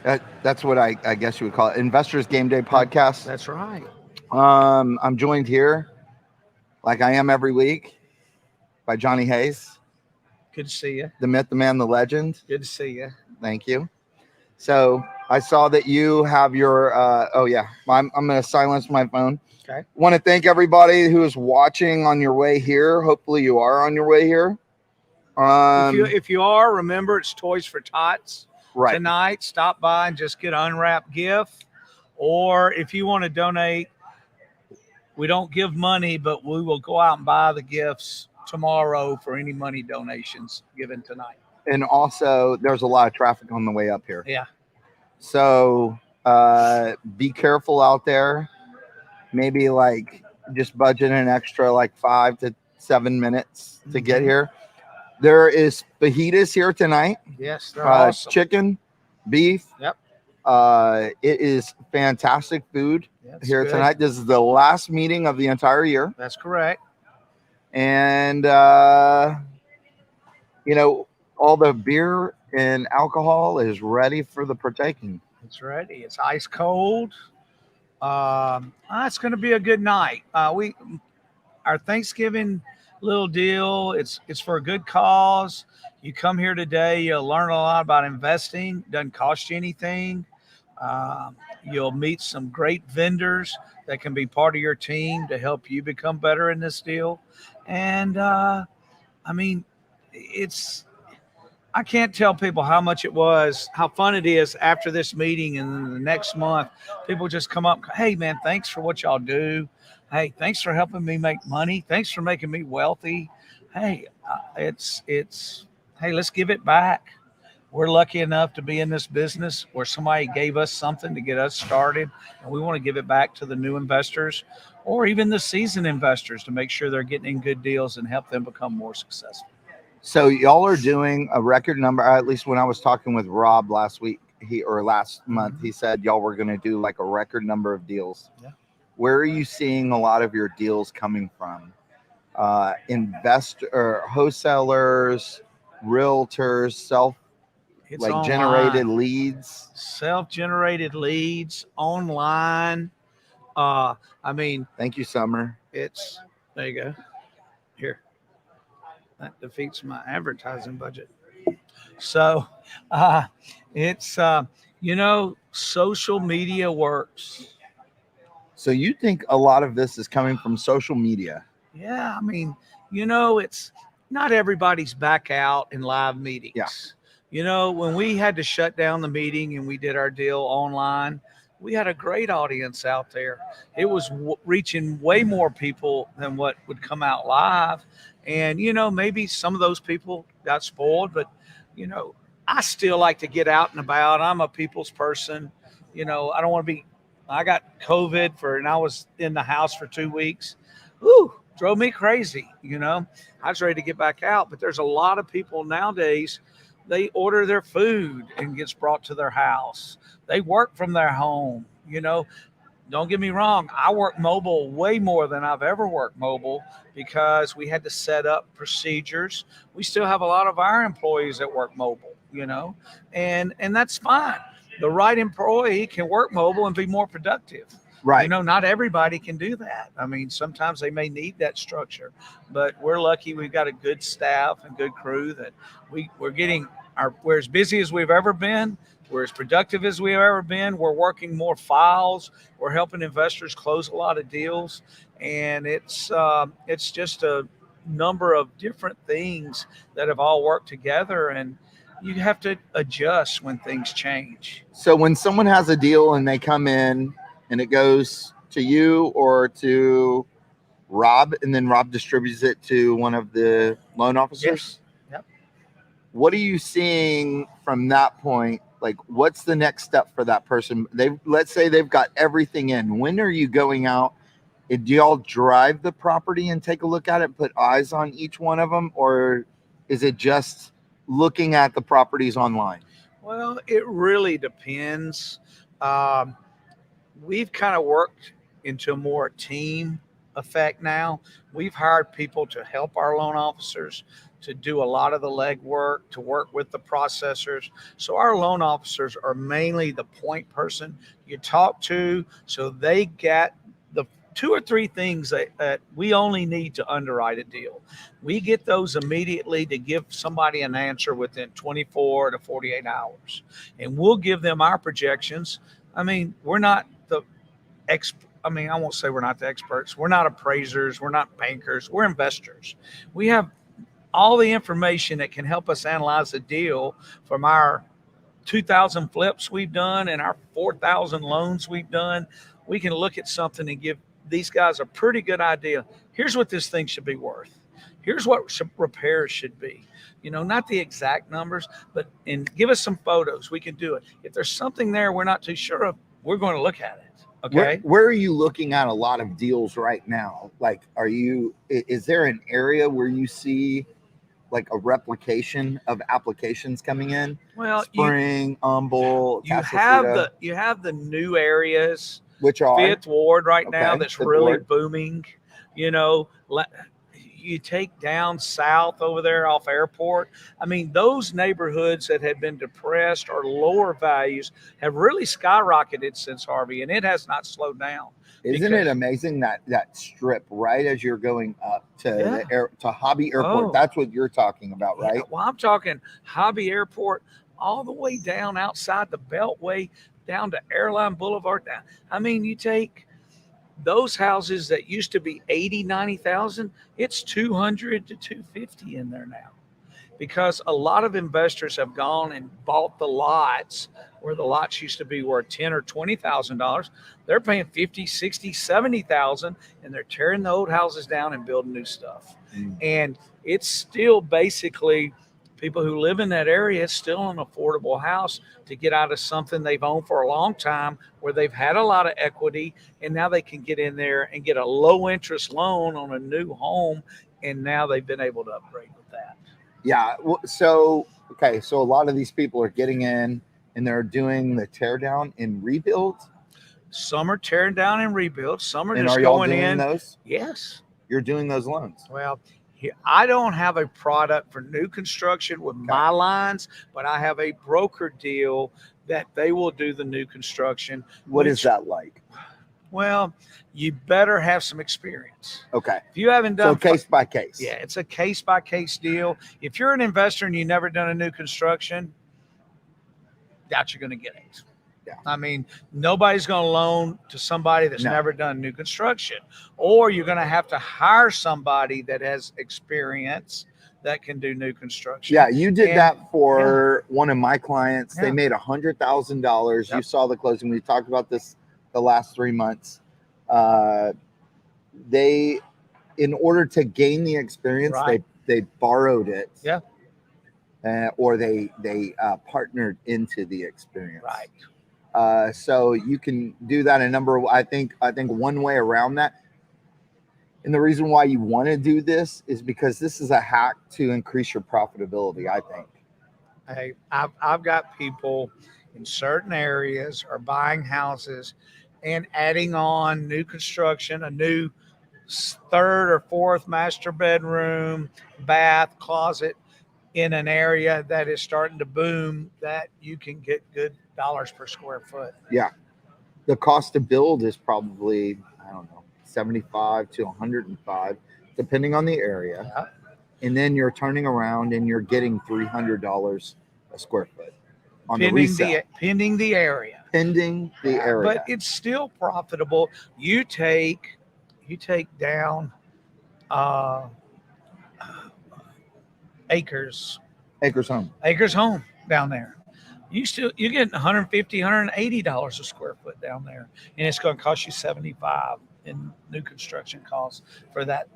That's what I guess you would call it. Investors Game Day podcast. That's right. I'm joined here, like I am every week, by Johnny Hayes, Good to see you. the myth, the man, the legend. Good to see you. Thank you. So I saw that you have your. Oh yeah, I'm going to silence my phone. Okay. Want to thank everybody who is watching on your way here. Hopefully you are on your way here. If you are, remember it's Toys For Tots Right. tonight. Stop by and just get an unwrapped gift. Or if you want to donate, we don't give money, but we will go out and buy the gifts tomorrow for any money donations given tonight. And also, there's a lot of traffic on the way up here. Yeah. So be careful out there. Maybe like just budget an extra like 5 to 7 minutes to get here. There is fajitas here tonight. Yes, they're awesome. Chicken, beef. Yep. It is fantastic food here good. tonight. This is the last meeting of the entire year. That's correct. And, all the beer and alcohol is ready for the partaking. It's ready. It's ice cold. It's going to be a good night. Our Thanksgiving little deal. It's for a good cause. You come here today, you'll learn a lot about investing. Doesn't cost you anything. You'll meet some great vendors that can be part of your team to help you become better in this deal. And I can't tell people how fun it is after this meeting and the next month. People just come up, hey man, thanks for what y'all do. Hey, thanks for helping me make money. Thanks for making me wealthy. Hey, hey, let's give it back. We're lucky enough to be in this business where somebody gave us something to get us started, and we want to give it back to the new investors or even the seasoned investors to make sure they're getting in good deals and help them become more successful. So y'all are doing a record number. At least when I was talking with Rob last month, he said y'all were going to do like a record number of deals. Yeah. Where are you seeing a lot of your deals coming from? Wholesalers, realtors, generated leads. Self-generated leads online. Thank you, Summer. There you go. Here. That defeats my advertising budget. So social media works. So you think a lot of this is coming from social media? Yeah. It's not everybody's back out in live meetings. Yeah. When we had to shut down the meeting and we did our deal online, we had a great audience out there. It was reaching way more people than what would come out live. And, maybe some of those people got spoiled, but, I still like to get out and about. I'm a people's person. I don't want to I got COVID and I was in the house for 2 weeks. Drove me crazy. I was ready to get back out, but there's a lot of people nowadays, they order their food and gets brought to their house. They work from their home. Don't get me wrong. I work mobile way more than I've ever worked mobile because we had to set up procedures. We still have a lot of our employees that work mobile, and that's fine. The right employee can work mobile and be more productive. Right. Not everybody can do that. Sometimes they may need that structure, but we're lucky we've got a good staff and good crew that we're as busy as we've ever been. We're as productive as we've ever been. We're working more files. We're helping investors close a lot of deals. And it's just a number of different things that have all worked together. And you have to adjust when things change. So when someone has a deal and they come in and it goes to you or to Rob, and then Rob distributes it to one of the loan officers? Yes. Yep. What are you seeing from that point? Like, what's the next step for that person? Let's say they've got everything in. When are you going out? Do y'all drive the property and take a look at it, put eyes on each one of them? Or is it just looking at the properties online? Well, it really depends. We've kind of worked into a more team effect now. We've hired people to help our loan officers to do a lot of the legwork, to work with the processors. So our loan officers are mainly the point person you talk to, so they get the 2 or 3 things that we only need to underwrite a deal. We get those immediately to give somebody an answer within 24 to 48 hours. And we'll give them our projections. I mean, we're not the I won't say we're not the experts. We're not appraisers. We're not bankers. We're investors. We have all the information that can help us analyze a deal from our 2,000 flips we've done and our 4,000 loans we've done. We can look at something and give these guys a pretty good idea. Here's what this thing should be worth. Here's what repairs should be. Not the exact numbers, and give us some photos. We can do it. If there's something there we're not too sure of, we're going to look at it. Okay. Where are you looking at a lot of deals right now? Like, is there an area where you see like a replication of applications coming in? Well, Spring, Humboldt, you have the new areas, which are Fifth Ward right now. That's Fifth really Ward. booming. You take down south over there off Airport. I mean, those neighborhoods that had been depressed or lower values have really skyrocketed since Harvey, and it has not slowed down. Isn't it amazing that strip right as you're going up to to Hobby Airport? That's what you're talking about, right? Yeah, well, I'm talking Hobby Airport all the way down outside the Beltway, down to Airline Boulevard. I mean, you take those houses that used to be 80, 90,000, it's 200 to 250 in there now, because a lot of investors have gone and bought the lots where the lots used to be worth $10,000 or $20,000. They're paying 50, 60, 70,000, and they're tearing the old houses down and building new stuff. And it's still basically people who live in that area, it's still an affordable house to get out of something they've owned for a long time, where they've had a lot of equity, and now they can get in there and get a low interest loan on a new home, and now they've been able to upgrade with that. Yeah. So a lot of these people are getting in and they're doing the tear down and rebuild. Some are tearing down and rebuild. Some are just going in. Those? Yes. You're doing those loans. Well, I don't have a product for new construction with my lines, but I have a broker deal that they will do the new construction. What is that like? Well, you better have some experience. Okay. If you haven't done case by case. Yeah, it's a case by case deal. If you're an investor and you've never done a new construction, doubt you're going to get it. Yeah. I mean, nobody's going to loan to somebody that's never done new construction, or you're going to have to hire somebody that has experience that can do new construction. Yeah, you did that for one of my clients. They made $100,000. Yep. You saw the closing. We talked about this the last 3 months. They, in order to gain the experience, they borrowed it. Yeah. Or they partnered into the experience. Right. So you can do that a number of, I think one way around that. And the reason why you want to do this is because this is a hack to increase your profitability, I think. Hey, I've got people in certain areas are buying houses and adding on new construction, a new 3rd or 4th master bedroom, bath, closet in an area that is starting to boom, that you can get good dollars per square foot. Yeah. The cost to build is probably, I don't know, 75 to 105, depending on the area. Yeah. And then you're turning around and you're getting $300 a square foot on the resale. Pending the area. Pending the area. But it's still profitable. You take down Acres Home down there. You're getting $150, $180 a square foot down there, and it's going to cost you $75 in new construction costs for that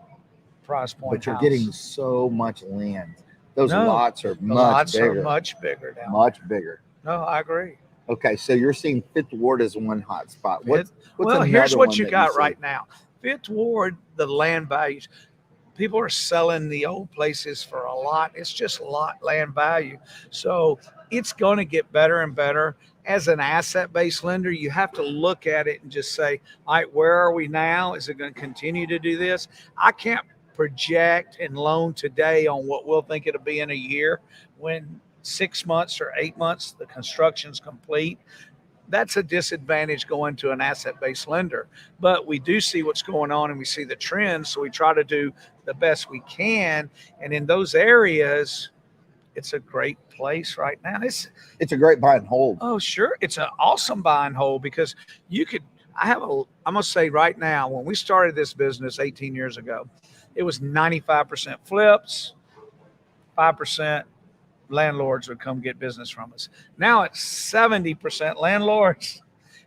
price point. But you're getting so much land. Those lots are much bigger. Much bigger down. Much bigger. No, I agree. Okay, so you're seeing Fifth Ward as one hot spot. Here's what you got right now. Fifth Ward, the land values. People are selling the old places for a lot. It's just land value. So it's going to get better and better. As an asset-based lender, you have to look at it and just say, all right, where are we now? Is it going to continue to do this? I can't project and loan today on what we'll think it'll be in a year, when 6 months or 8 months the construction's complete, that's a disadvantage going to an asset-based lender. But we do see what's going on and we see the trends, so we try to do the best we can. And in those areas, it's a great place right now. It's a great buy and hold. Oh, sure. It's an awesome buy and hold, because I'm going to say right now, when we started this business 18 years ago, it was 95% flips, 5% landlords would come get business from us. Now it's 70% landlords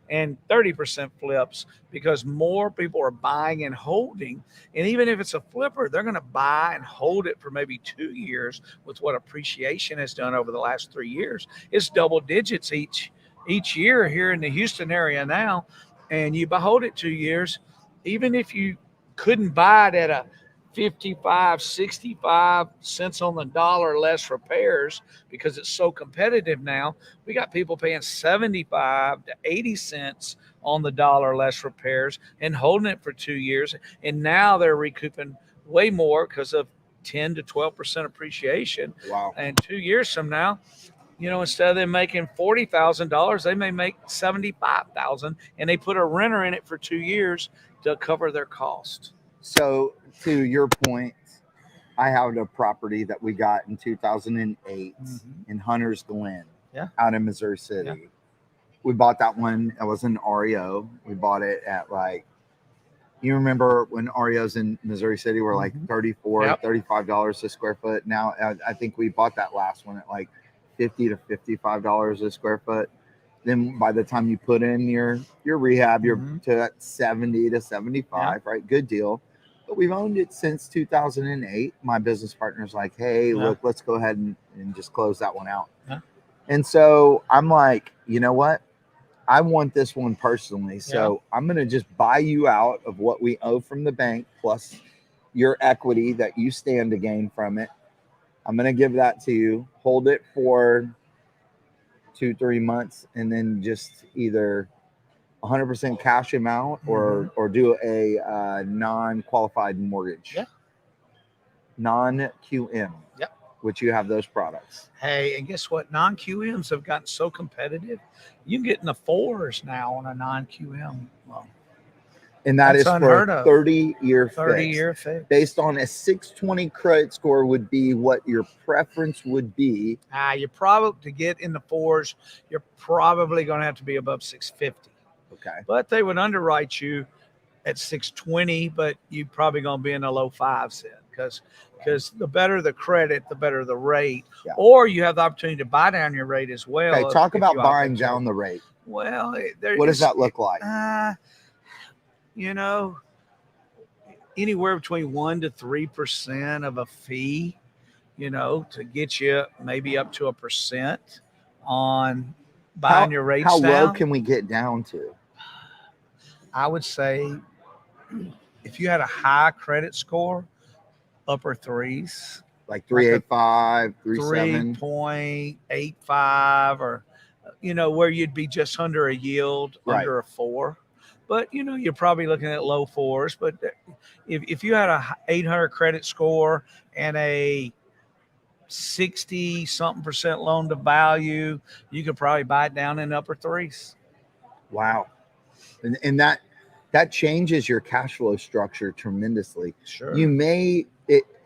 and 30% flips, because more people are buying and holding. And even if it's a flipper, they're going to buy and hold it for maybe 2 years. With what appreciation has done over the last 3 years, it's double digits each year here in the Houston area now. And you hold it 2 years, even if you couldn't buy it at a 55, 65 cents on the dollar less repairs, because it's so competitive now. We got people paying 75 to 80 cents on the dollar less repairs and holding it for 2 years. And now they're recouping way more because of 10 to 12% appreciation. Wow. And 2 years from now, instead of them making $40,000, they may make $75,000, and they put a renter in it for 2 years to cover their cost. So to your point, I have a property that we got in 2008 in Hunter's Glen, out in Missouri City. Yeah. We bought that one. It was an REO. We bought it at you remember when REOs in Missouri City were like $34, $35 a square foot. Now I think we bought that last one at like $50 to $55 a square foot. Then by the time you put in your rehab, you're to that 70 to 75, right? Good deal. But we've owned it since 2008. My business partner's like, hey, look, let's go ahead and just close that one out. And so I'm like, you know what? I want this one personally. So I'm going to just buy you out of what we owe from the bank, plus your equity that you stand to gain from it. I'm going to give that to you. Hold it for 2-3 months, and then just either 100% cash amount or do a non-qualified mortgage. Non-QM. Which you have those products. Hey, and guess what? Non-QMs have gotten so competitive. You can get in the 4s now on a non-QM loan. And that's for a 30-year fix. Based on a 620 credit score would be what your preference would be. You're probably, to get in the 4s, you're probably going to have to be above 650. Okay. But they would underwrite you at 620, but you're probably going to be in the low 5s then, because the better the credit, the better the rate. Or you have the opportunity to buy down your rate as well. Okay, talk about buying down the rate. Well, what does that look like? Anywhere between 1% to 3% of a fee, to get you maybe up to 1% on buying your rates down. How low can we get down to? I would say if you had a high credit score, upper 3s. Like 385, 37. 3.85, or, where you'd be just under a yield, under a 4. But, you're probably looking at low 4s. But if you had a 800 credit score and a 60-something% loan to value, you could probably buy it down in upper 3s. Wow. And that changes your cash flow structure tremendously. Sure.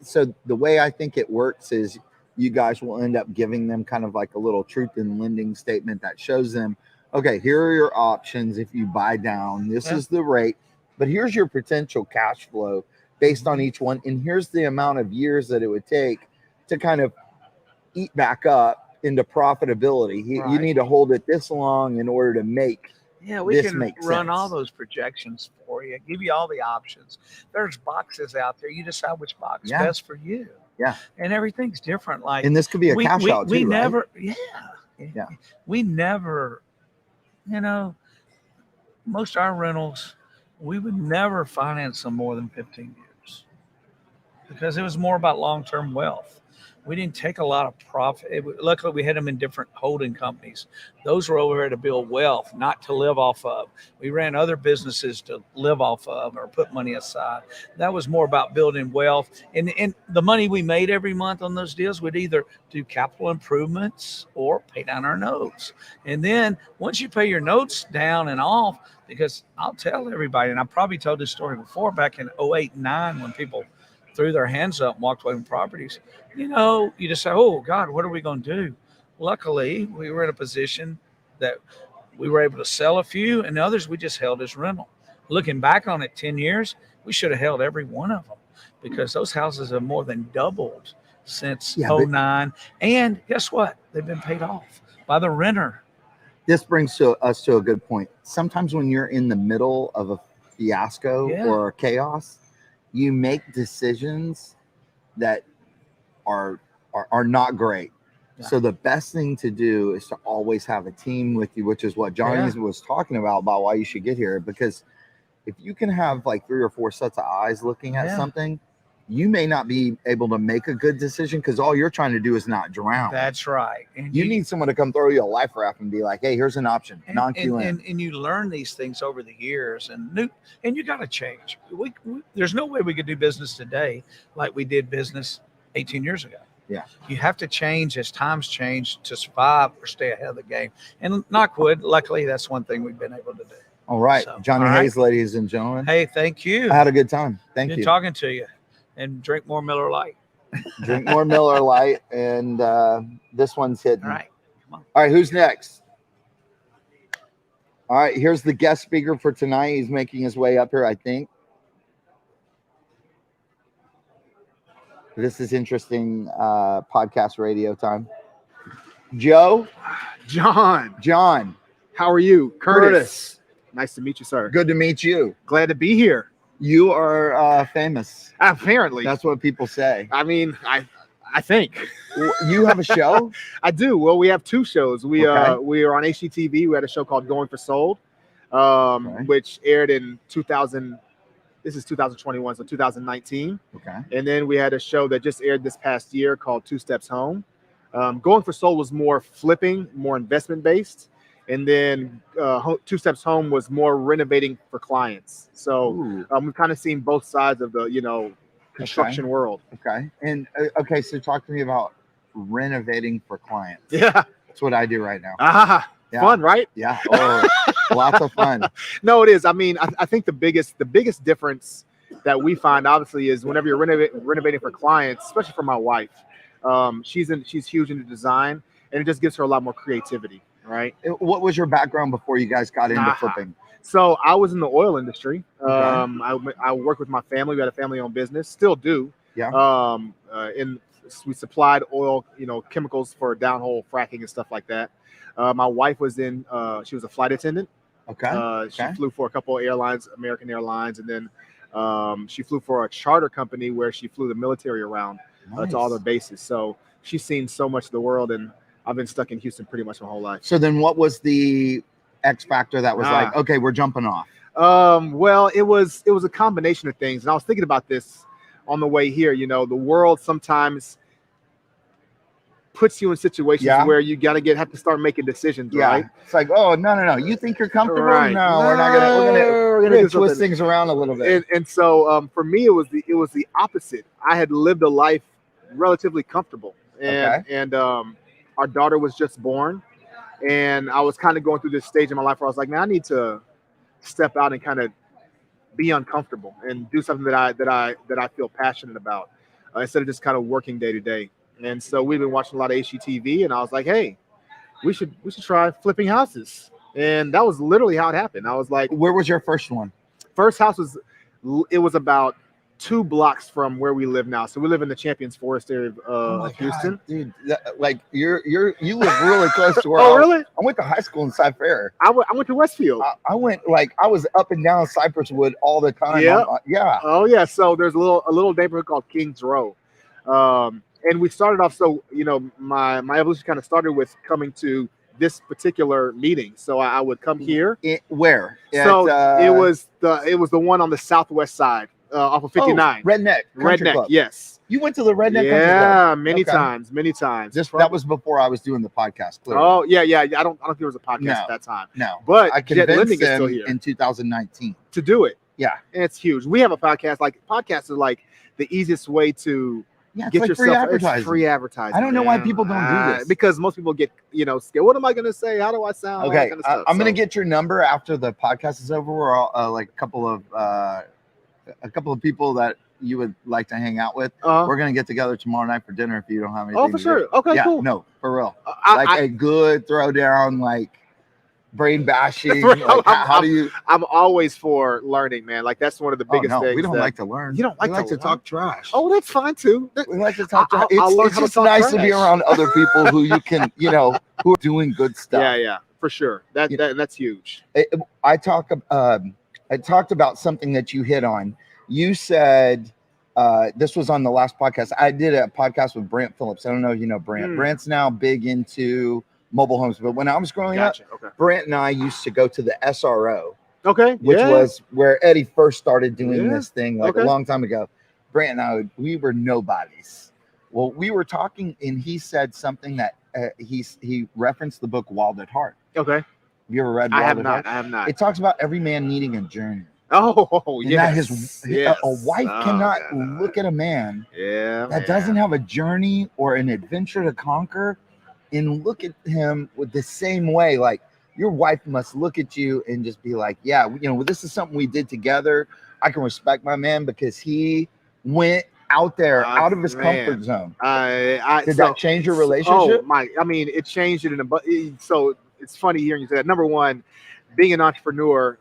So the way I think it works is you guys will end up giving them kind of like a little truth in lending statement that shows them, okay, here are your options. If you buy down, this is the rate, but here's your potential cash flow based on each one. And here's the amount of years that it would take to kind of eat back up into profitability. You need to hold it this long in order to make we can run all those projections for you, give you all the options. There's boxes out there. You decide which box is best for you. Yeah. And everything's different. And this could be a cash out too, we right? We never, most of our rentals, we would never finance them more than 15 years because it was more about long-term wealth. We didn't take a lot of profit. Luckily, we had them in different holding companies. Those were over there to build wealth, not to live off of. We ran other businesses to live off of or put money aside. That was more about building wealth. And the money we made every month on those deals would either do capital improvements or pay down our notes. And then once you pay your notes down and off, because I'll tell everybody, and I probably told this story before, back in 08 and 9 when people threw their hands up and walked away from properties, you just say, oh, God, what are we going to do? Luckily, we were in a position that we were able to sell a few, and others we just held as rental. Looking back on it 10 years, we should have held every one of them because those houses have more than doubled since 09. And guess what? They've been paid off by the renter. This brings us to a good point. Sometimes when you're in the middle of a fiasco or chaos, you make decisions that are not great. Yeah. So the best thing to do is to always have a team with you, which is what Johnny was talking about why you should get here. Because if you can have like 3 or 4 sets of eyes looking at something, you may not be able to make a good decision because all you're trying to do is not drown. That's right. And you need someone to come throw you a life raft and be like, hey, here's an option. And you learn these things over the years, and you got to change. There's no way we could do business today like we did business 18 years ago. Yeah. You have to change as times change to survive or stay ahead of the game. And knock wood, luckily, that's one thing we've been able to do. All right. So, Johnny Hayes, ladies and gentlemen. Hey, thank you. I had a good time. Thank you. Good talking to you. And drink more Miller Lite. Drink more Miller Lite. And this one's hidden. All right. Come on. All right. Who's next? All right. Here's the guest speaker for tonight. He's making his way up here, I think. This is interesting podcast radio time. Joe? John. How are you? Curtis. Nice to meet you, sir. Good to meet you. Glad to be here. You are famous. Apparently. That's what people say. I mean, I think. You have a show? I do. Well, we have 2 shows. We are on HGTV. We had a show called Going for Sold, which aired in 2000. This is 2021, so 2019. Okay. And then we had a show that just aired this past year called 2 Steps Home. Going for Sold was more flipping, more investment based. And then 2 Steps Home was more renovating for clients. So we've kind of seen both sides of the, construction world. Okay. And so talk to me about renovating for clients. Yeah. That's what I do right now. Yeah. Fun, right? Yeah. Oh, lots of fun. No, it is. I mean, I think the biggest difference that we find obviously is whenever you're renovating for clients, especially for my wife, she's huge into design, and it just gives her a lot more creativity. Right. What was your background before you guys got into flipping? So I was in the oil industry. I worked with my family. We had a family-owned business, still do. Yeah. We supplied oil, chemicals for downhole fracking and stuff like that. My wife was she was a flight attendant. Okay. She flew for a couple of airlines, American Airlines, and then she flew for a charter company where she flew the military around to all their bases. So she's seen so much of the world, and I've been stuck in Houston pretty much my whole life. So then what was the X factor that was like, okay, we're jumping off? Well, it was a combination of things. And I was thinking about this on the way here. The world sometimes puts you in situations where you have to start making decisions, right? It's like, oh, no. You think you're comfortable? Right. No, we're gonna twist things around a little bit. And so for me, it was the opposite. I had lived a life relatively comfortable. And our daughter was just born, and I was kind of going through this stage in my life where I was like, man, I need to step out and kind of be uncomfortable and do something that I feel passionate about instead of just kind of working day to day. And so we've been watching a lot of HGTV, and I was like, hey, we should try flipping houses. And that was literally how it happened. I was like, where was your first one? First house was about 2 blocks from where we live now. So we live in the Champions Forest area of Houston. Dude, you live really close to where really? I went to high school in Cy Fair. I went to Westfield. I was up and down Cypress Wood all the time. Yeah. Oh yeah. So there's a little neighborhood called Kings Row. And we started off, so my evolution kind of started with coming to this particular meeting. So I would come here. Where? So it was the one on the southwest side. off of 59. Redneck Country Club. Yes. You went to the Redneck Country Club? Yeah, many times. That was before I was doing the podcast. Clearly. Oh yeah. I don't think there was a podcast at that time. No, but I convinced him in 2019 to do it. Yeah, and it's huge. We have a podcast. Like podcasts are like the easiest way to get like yourself free advertising. I don't know why people don't do this, because most people get scared. What am I going to say? How do I sound? Okay, kind of I'm going to get your number after the podcast is over. We're all like a couple of people that you would like to hang out with. We're going to get together tomorrow night for dinner if you don't have anything. Oh, for sure. Okay, cool. No, for real. A good throwdown, like brain bashing. How do you? I'm always for learning, man. Like that's one of the biggest things. We don't like to learn. You don't like to talk trash. Oh, that's fine too. We like to talk trash. It's just nice to be around other people who you can, who are doing good stuff. Yeah, for sure. That's huge. I talked about something that you hit on. You said this was on the last podcast. I did a podcast with Brant Phillips. I don't know if you know Brant. Brant's now big into mobile homes, but when I was growing up, Brant and I used to go to the SRO. Okay. Which was where Eddie first started doing this thing a long time ago. Brant and I, we were nobodies. Well, we were talking and he said something that he referenced the book Wild at Heart. Okay. Have you ever read Wild at Heart? I have not. It talks about every man needing a journey. Oh, yes. A wife cannot look at a man that doesn't have a journey or an adventure to conquer and look at him with the same way. Like your wife must look at you and just be like, yeah, this is something we did together. I can respect my man because he went out there, out of his comfort zone. Did that change your relationship? It changed it so it's funny hearing you say that. Number one, being an entrepreneur,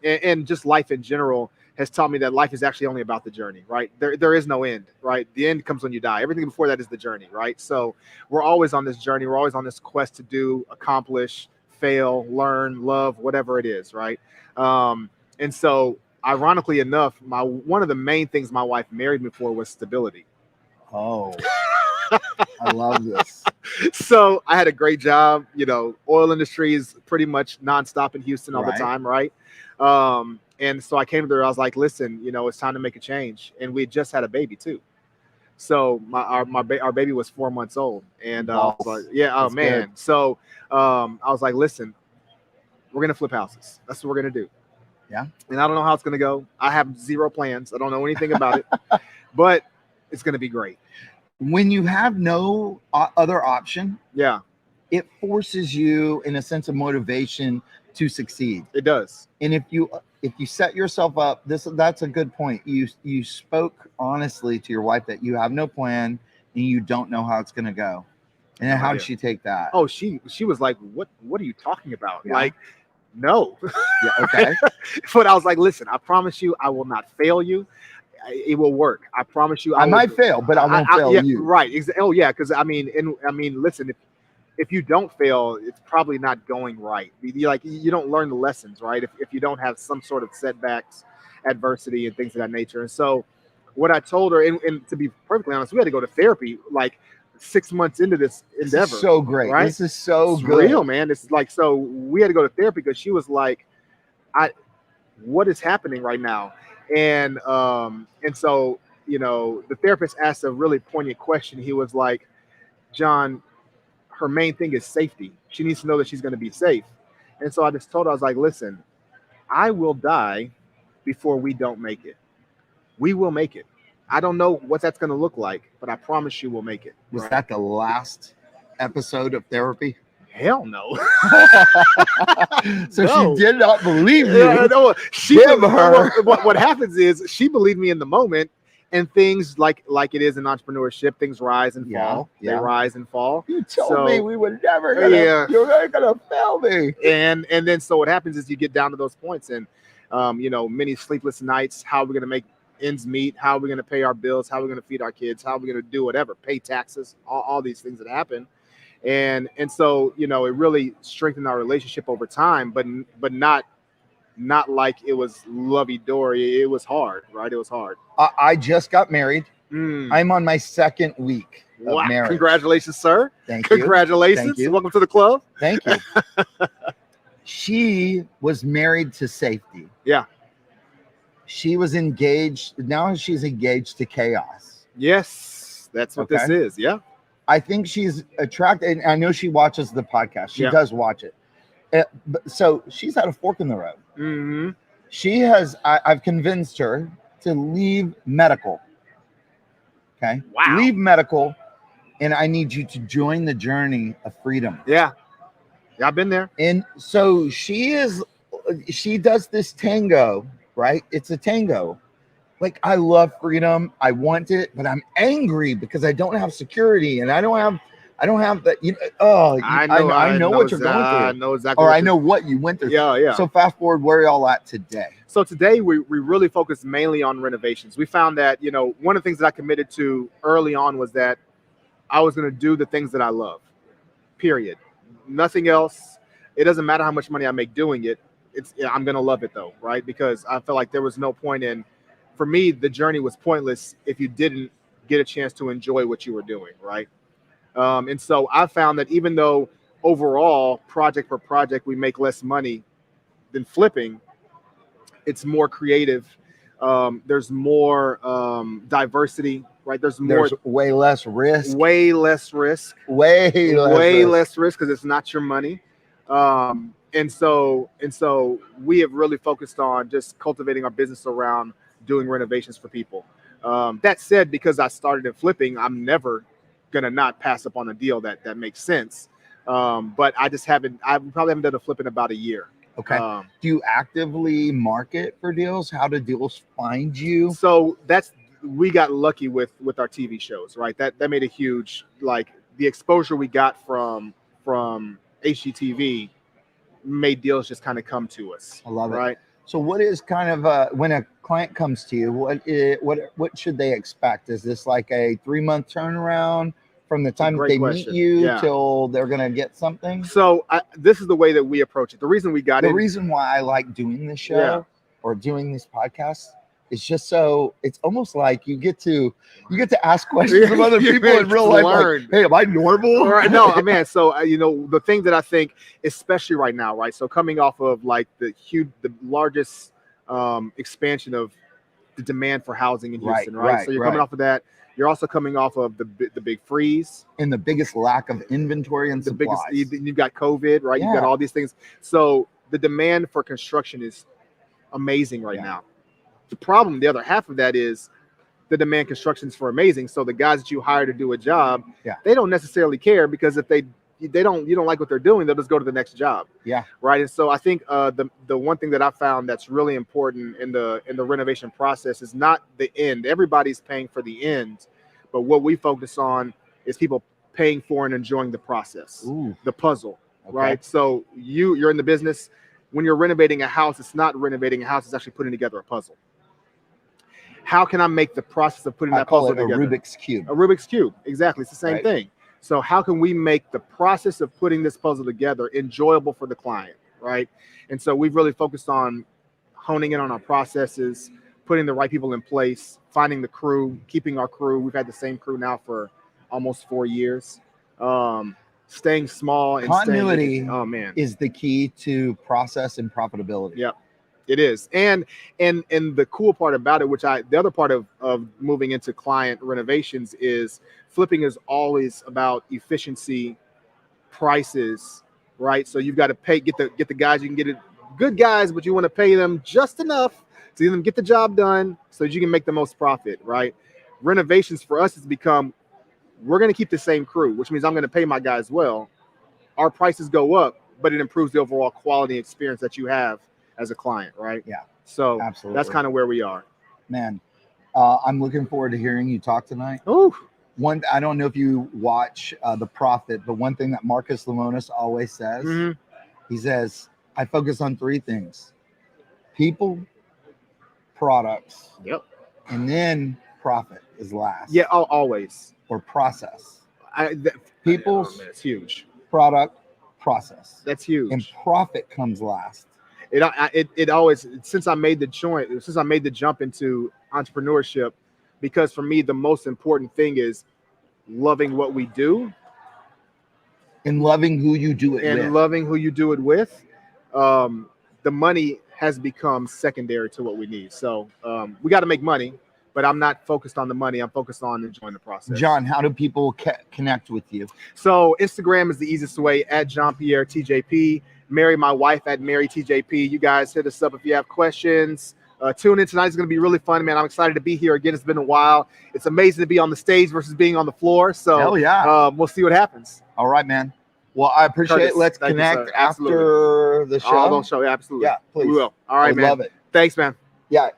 and just life in general has taught me that life is actually only about the journey, right? There is no end, right? The end comes when you die. Everything before that is the journey, right? So we're always on this journey. We're always on this quest to do, accomplish, fail, learn, love, whatever it is, right? And so ironically enough, one of the main things my wife married me for was stability. Oh, I love this. So I had a great job, oil industry is pretty much nonstop in Houston all the time, right? And so I came to her, I was like, listen, it's time to make a change. And we had just had a baby too. So our baby was 4 months old. And I was like, That's man. Good. So I was like, listen, we're going to flip houses. That's what we're going to do. Yeah. And I don't know how it's going to go. I have zero plans. I don't know anything about it, but it's going to be great. When you have no other option, it forces you in a sense of motivation to succeed. It does. And if you set yourself up, that's a good point. You spoke honestly to your wife that you have no plan and you don't know how it's going to go. And then how did she take that? Oh, she was like, what are you talking about? Yeah. Like, no. Okay. But I was like, listen, I promise you, I will not fail you. It will work. I promise you. I might fail, but I won't fail you. Right. Oh yeah. Because listen, if you don't fail, it's probably not going right. You don't learn the lessons, right? If you don't have some sort of setbacks, adversity, and things of that nature. And so, what I told her, and to be perfectly honest, we had to go to therapy like 6 months into this endeavor. This is so great. Right? This is so good. Real, man. It's like, so we had to go to therapy because she was like, what is happening right now? And so, the therapist asked a really poignant question. He was like, Jon, her main thing is safety. She needs to know that she's going to be safe. And so I just told her, I was like, listen, I will die before we don't make it. We will make it. I don't know what that's going to look like, but I promise you we'll make it. Was that the last episode of therapy? Hell no. So no. She did not believe you. No, what happens is she believed me in the moment, and things like it is in entrepreneurship, things rise and fall. They rise and fall. You told me we were never gonna. You're not gonna fail me. And then so what happens is you get down to those points, and many sleepless nights. How are we gonna make ends meet? How are we gonna pay our bills? How are we gonna feed our kids? How are we gonna do whatever? Pay taxes? All these things that happen. And so, it really strengthened our relationship over time, but not like it was lovey-dovey. It was hard, right? It was hard. I just got married. I'm on my second week of marriage. Congratulations, sir. Thank you. Congratulations. Thank you. Welcome to the club. Thank you. She was married to safety. Yeah. she was engaged. Now she's engaged to chaos. Yes, that's what this is. Yeah. I think she's attracted. And I know she watches the podcast. She does watch it. So she's at a fork in the road. Mm-hmm. She has, I've convinced her to leave medical. Okay. Wow. Leave medical. And I need you to join the journey of freedom. Yeah. Yeah, I've been there. And so she does this tango, right? It's a tango. Like, I love freedom. I want it, but I'm angry because I don't have security and I don't have that. I know what you're going through. I know exactly. Or I know what you went through. Yeah, yeah. So fast forward, where are y'all at today? So today we really focus mainly on renovations. We found that, one of the things that I committed to early on was that I was going to do the things that I love, period. Nothing else. It doesn't matter how much money I make doing it. I'm going to love it though, right? Because I felt like there was no point for me, the journey was pointless if you didn't get a chance to enjoy what you were doing, right? And so I found that even though overall, project for project, we make less money than flipping, it's more creative. There's more diversity, right? There's way less risk. Way less risk because it's not your money. And so we have really focused on just cultivating our business around doing renovations for people. That said, because I started in flipping, I'm never gonna not pass up on a deal that makes sense. But I probably haven't done a flip in about a year. Okay. Do you actively market for deals? How do deals find you? So we got lucky with our TV shows, right? That made a huge, like, the exposure we got from HGTV made deals just kind of come to us. I love it. Right. So what is kind of when a client comes to you, what should they expect? Is this like a 3-month turnaround from the time they meet you till they're going to get something? So this is the way that we approach it. The reason why I like doing this show or doing these podcasts is just so it's almost like you get to ask questions from other people in real life. Like, hey, am I normal? Right. No, man. So the thing that I think, especially right now, right? So coming off of like the largest expansion of the demand for housing in Houston, right? So you're coming off of that. You're also coming off of the big freeze and the biggest lack of inventory and supplies. You've got COVID, right? You've got all these things. So the demand for construction is amazing right now. The problem, the other half of that is the demand constructions for amazing. So the guys that you hire to do a job, they don't necessarily care, because if you don't like what they're doing, they'll just go to the next job. Yeah. Right. And so I think the one thing that I found that's really important in the renovation process is not the end. Everybody's paying for the end, but what we focus on is people paying for and enjoying the process, the puzzle. Okay. Right. So you're in the business. When you're renovating a house, it's not renovating a house, it's actually putting together a puzzle. How can I make the process of putting that puzzle together? A Rubik's Cube. A Rubik's Cube. Exactly. It's the same thing. So how can we make the process of putting this puzzle together enjoyable for the client, right? And so we've really focused on honing in on our processes, putting the right people in place, finding the crew, keeping our crew. We've had the same crew now for almost 4 years. Staying small and continuity is the key to process and profitability. Yep. It is. And the cool part about it, the other part of moving into client renovations is flipping is always about efficiency, prices, right? So you've got to get the guys, you can get good guys, but you want to pay them just enough to let them get the job done so that you can make the most profit, right? Renovations for us has become, we're going to keep the same crew, which means I'm going to pay my guys well. Our prices go up, but it improves the overall quality experience that you have as a client, right? Yeah. So absolutely, that's kind of where we are. Man, I'm looking forward to hearing you talk tonight. Oh, I don't know if you watch The Prophet, but one thing that Marcus Lemonis always says, he says, I focus on 3 things: people, products, and then profit is last. Yeah, always. Or process. People's it's huge. Product, process. That's huge. And profit comes last. It always, since I made the jump into entrepreneurship, because for me the most important thing is loving what we do and loving who you do it with. The money has become secondary to what we need. So we got to make money, but I'm not focused on the money. I'm focused on enjoying the process. John, how do people connect with you? So Instagram is the easiest way, at Jon Pierre TJP. Mary, my wife, at Mary TJP. You guys hit us up if you have questions. Tune in tonight. It's going to be really fun, man. I'm excited to be here again. It's been a while. It's amazing to be on the stage versus being on the floor. So hell yeah. We'll see what happens. All right, man. Well, I appreciate Curtis, it. Let's thank you, connect sir. after the show. I'll show you. Absolutely. Yeah, please. We will. All right, I man. love it. Thanks, man. Yeah,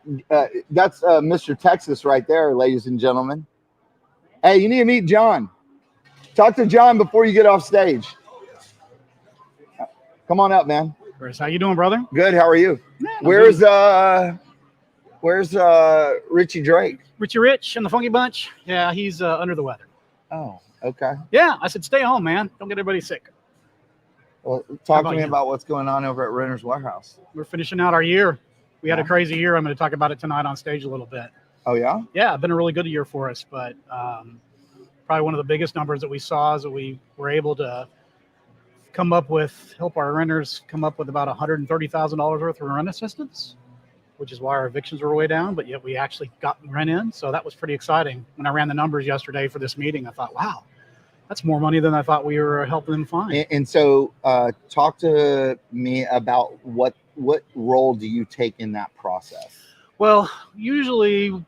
that's Mr. Texas right there, ladies and gentlemen. Hey, you need to meet John. Talk to John before you get off stage. Come on up, man. Chris, how you doing, brother? Good. How are you? Man, Where's Richie Drake? Richie Rich and the Funky Bunch? Yeah, he's under the weather. Oh, okay. Yeah, I said stay home, man. Don't get everybody sick. Well, talk to about me you? about what's going on over at Renter's Warehouse. We're finishing out our year. We had a crazy year. I'm going to talk about it tonight on stage a little bit. Oh, yeah? Yeah, it's been a really good year for us, but probably one of the biggest numbers that we saw is that we were able to help our renters come up with about $130,000 worth of rent assistance, which is why our evictions were way down, but yet we actually got rent in. So that was pretty exciting. When I ran the numbers yesterday for this meeting, I thought, wow, that's more money than I thought we were helping them find. And so talk to me about what role do you take in that process? Well, usually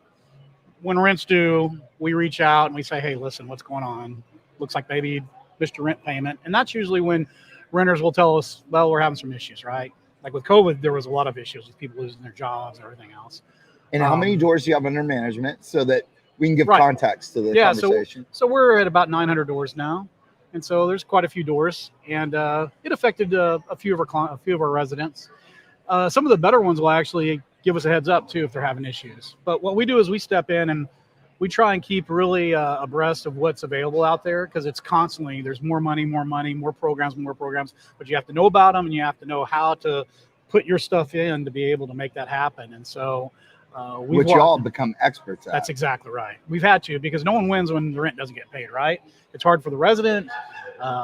when rent's due, we reach out and we say, hey, listen, what's going on? Looks like maybe missed your rent payment. And that's usually when renters will tell us, well, we're having some issues, right? Like with COVID, there was a lot of issues with people losing their jobs and everything else. And how many doors do you have under management so that we can give context to the conversation? So we're at about 900 doors now. And so there's quite a few doors, and it affected a few of our residents. Some of the better ones will actually give us a heads up too if they're having issues. But what we do is we step in and we try and keep really abreast of what's available out there, because it's constantly, there's more money, more programs, but you have to know about them and you have to know how to put your stuff in to be able to make that happen. And so which you all become experts at. That's exactly right. We've had to, because no one wins when the rent doesn't get paid, right? It's hard for the resident.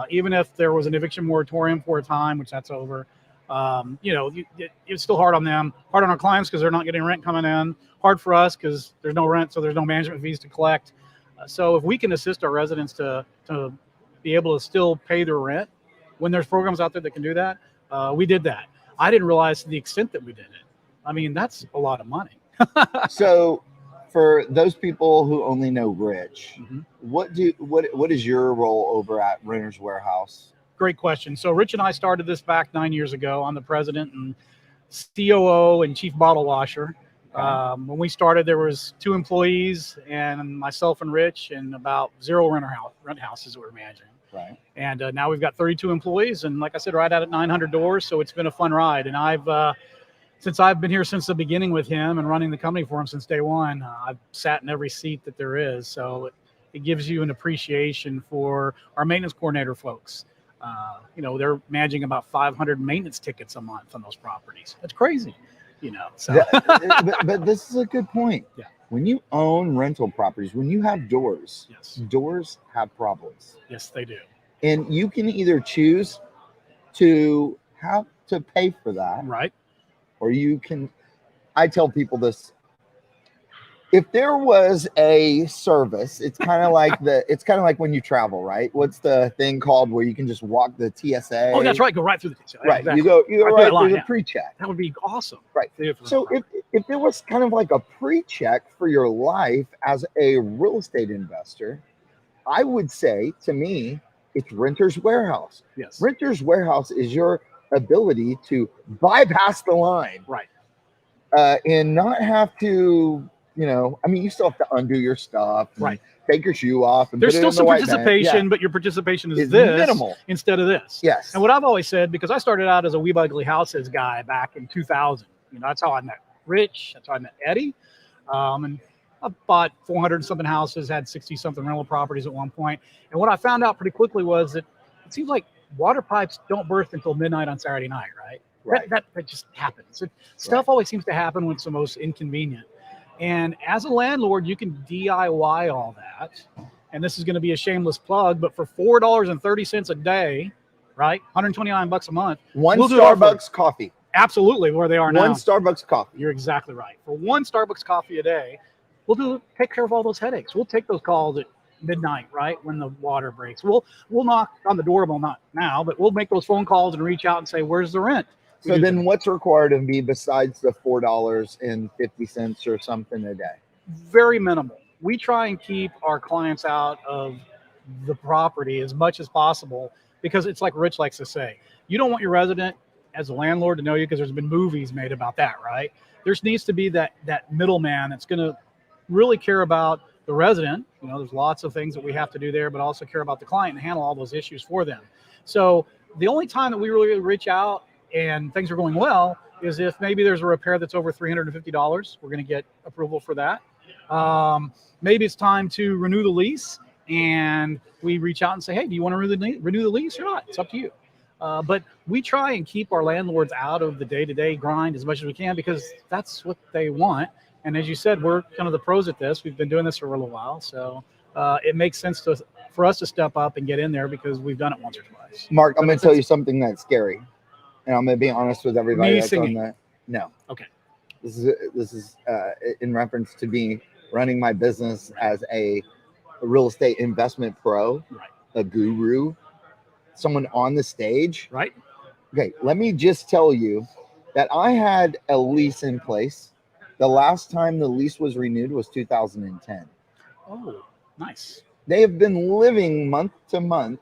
Even if there was an eviction moratorium for a time, which that's over, it's still hard on them, hard on our clients because they're not getting rent coming in, hard for us because there's no rent, so there's no management fees to collect. So if we can assist our residents to be able to still pay their rent when there's programs out there that can do that, we did that. I didn't realize the extent that we did it. I mean, that's a lot of money. So for those people who only know Rich, what is your role over at Renter's Warehouse? Great question. So Rich and I started this back 9 years ago. I'm the president and COO and chief bottle washer. When we started, there was 2 employees and myself and Rich, and about 0 rent houses that we're managing. Right. And now we've got 32 employees, and like I said, right at 900 doors. So it's been a fun ride. And since I've been here since the beginning with him and running the company for him since day one, I've sat in every seat that there is. So it gives you an appreciation for our maintenance coordinator folks. They're managing about 500 maintenance tickets a month on those properties. That's crazy, So. but this is a good point. Yeah. When you own rental properties, when you have doors, Yes. doors have problems. Yes, they do. And you can either choose to have to pay for that, Right. or you can. I tell people this. If there was a service, it's kind of like when you travel, right? What's the thing called where you can just walk the TSA? Oh, that's right. Go right through the TSA. Right. Exactly. You go right line, through the pre-check. That would be awesome. Right. So if there was kind of like a pre-check for your life as a real estate investor, I would say, to me, it's Renter's Warehouse. Yes. Renter's Warehouse is your ability to bypass the line. Right. And not have to, you still have to undo your stuff. Right. Take your shoe off. And There's put it still in the some white participation, bag. Yeah. but your participation is It's this minimal instead of this. Yes. And what I've always said, because I started out as a Weeb Ugly Houses guy back in 2000, that's how I met Rich. That's how I met Eddie. And I bought 400 something houses, had 60 something rental properties at one point. And what I found out pretty quickly was that it seems like water pipes don't burst until midnight on Saturday night, right? Right. That just happens. Stuff always seems to happen when it's the most inconvenient. And as a landlord, you can DIY all that. And this is going to be a shameless plug, but for $4.30 a day, right? $129 a month. One we'll do it all for- Starbucks coffee. Absolutely, where they are now. One Starbucks coffee. You're exactly right. For one Starbucks coffee a day, we'll take care of all those headaches. We'll take those calls at midnight, right, when the water breaks. We'll knock on the doorbell, not now, but we'll make those phone calls and reach out and say, where's the rent? So then what's required of me besides the $4.50 or something a day? Very minimal. We try and keep our clients out of the property as much as possible, because it's like Rich likes to say, you don't want your resident as a landlord to know you, because there's been movies made about that, right? There needs to be that middleman that's going to really care about the resident. You know, there's lots of things that we have to do there, but also care about the client and handle all those issues for them. So the only time that we really reach out and things are going well is if maybe there's a repair that's over $350. We're going to get approval for that. Maybe it's time to renew the lease, and we reach out and say, hey, do you want to renew the lease or not? It's up to you. But we try and keep our landlords out of the day-to-day grind as much as we can, because that's what they want. And as you said, we're kind of the pros at this. We've been doing this for a little while. So it makes sense for us to step up and get in there, because we've done it once or twice. Mark, I'm going to tell you something that's scary. And I'm going to be honest with everybody. Me that's singing. On the, no. Okay. This is in reference to me running my business as a real estate investment pro, right, a guru, someone on the stage. Right. Okay, let me just tell you that I had a lease in place. The last time the lease was renewed was 2010. Oh, nice. They have been living month to month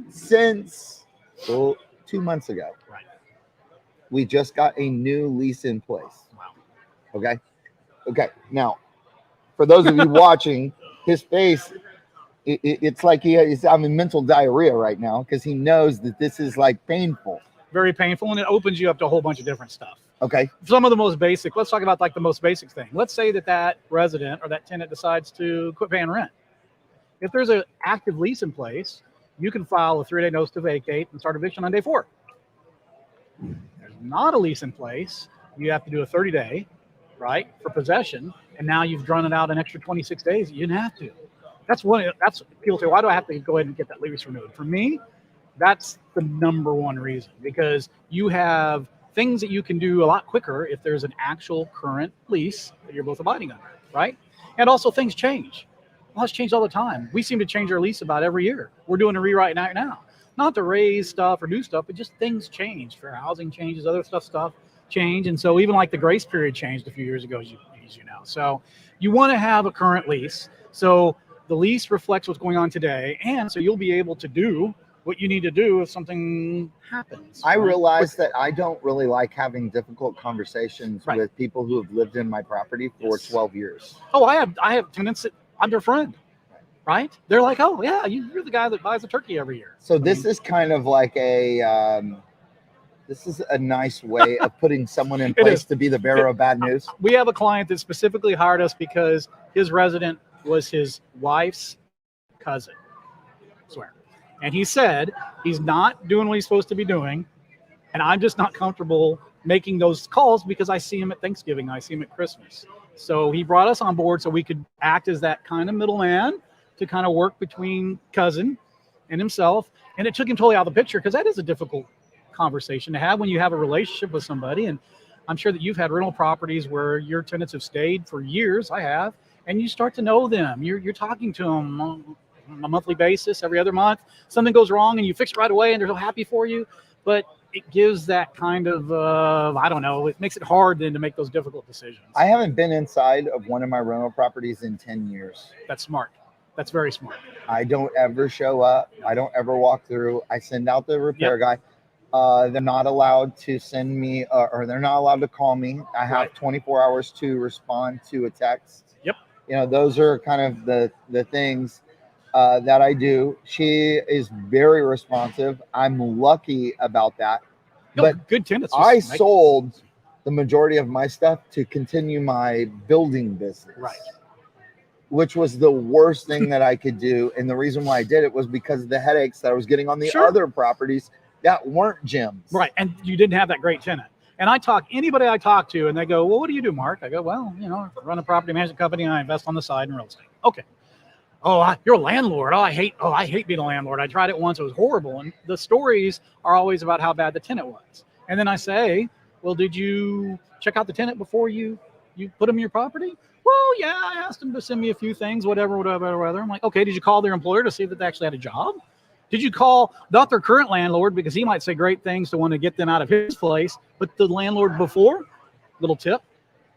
since 2 months ago. Right. We just got a new lease in place. Wow. Okay. Okay. Now, for those of you watching, his face, it's like he's having mental diarrhea right now, because he knows that this is like painful. Very painful, and it opens you up to a whole bunch of different stuff. Okay. Some of the most basic, let's talk about like the most basic thing. Let's say that resident or that tenant decides to quit paying rent. If there's an active lease in place, you can file a 3-day notice to vacate and start eviction on day 4. There's not a lease in place, you have to do a 30-day, right, for possession, and now you've drawn it out an extra 26 days. You didn't have to. That's people say, why do I have to go ahead and get that lease renewed? For me, that's the number one reason, because you have things that you can do a lot quicker if there's an actual current lease that you're both abiding under, right? And also things change. Laws change all the time. We seem to change our lease about every year. We're doing a rewrite now. Not to raise stuff or do stuff, but just things change. Fair housing changes, other stuff change. And so even like the grace period changed a few years ago, as you know. So you want to have a current lease. So the lease reflects what's going on today. And so you'll be able to do what you need to do if something happens. I realize that I don't really like having difficult conversations with people who have lived in my property for 12 years. Oh, I have tenants that I'm their friend, right? They're like, oh yeah, you're the guy that buys a turkey every year. So this is kind of like this is a nice way of putting someone in place to be the bearer of bad news. We have a client that specifically hired us because his resident was his wife's cousin. I swear. And he said he's not doing what he's supposed to be doing. And I'm just not comfortable making those calls because I see him at Thanksgiving. I see him at Christmas. So he brought us on board so we could act as that kind of middleman to kind of work between cousin and himself. And it took him totally out of the picture, because that is a difficult conversation to have when you have a relationship with somebody. And I'm sure that you've had rental properties where your tenants have stayed for years. I have. And you start to know them. You're talking to them on a monthly basis, every other month. Something goes wrong and you fix it right away and they're so happy for you. But it gives that kind of, I don't know, it makes it hard then to make those difficult decisions. I haven't been inside of one of my rental properties in 10 years. That's smart. That's very smart. I don't ever show up. I don't ever walk through. I send out the repair guy. They're not allowed to send me or they're not allowed to call me. I have 24 hours to respond to a text. Yep. You know, those are kind of the things that I do. She is very responsive. I'm lucky about that. No, but good tenants. I sold the majority of my stuff to continue my building business. Right. Which was the worst thing that I could do. And the reason why I did it was because of the headaches that I was getting on the other properties that weren't gyms. Right. And you didn't have that great tenant. And anybody I talk to, and they go, well, what do you do, Mark? I go, well, I run a property management company and I invest on the side in real estate. Okay. Oh, you're a landlord. I hate being a landlord. I tried it once. It was horrible. And the stories are always about how bad the tenant was. And then I say, Well, did you check out the tenant before you put them in your property? Well, yeah, I asked them to send me a few things, whatever. I'm like, okay, did you call their employer to see that they actually had a job? Did you call not their current landlord, because he might say great things to want to get them out of his place, but the landlord before? Little tip,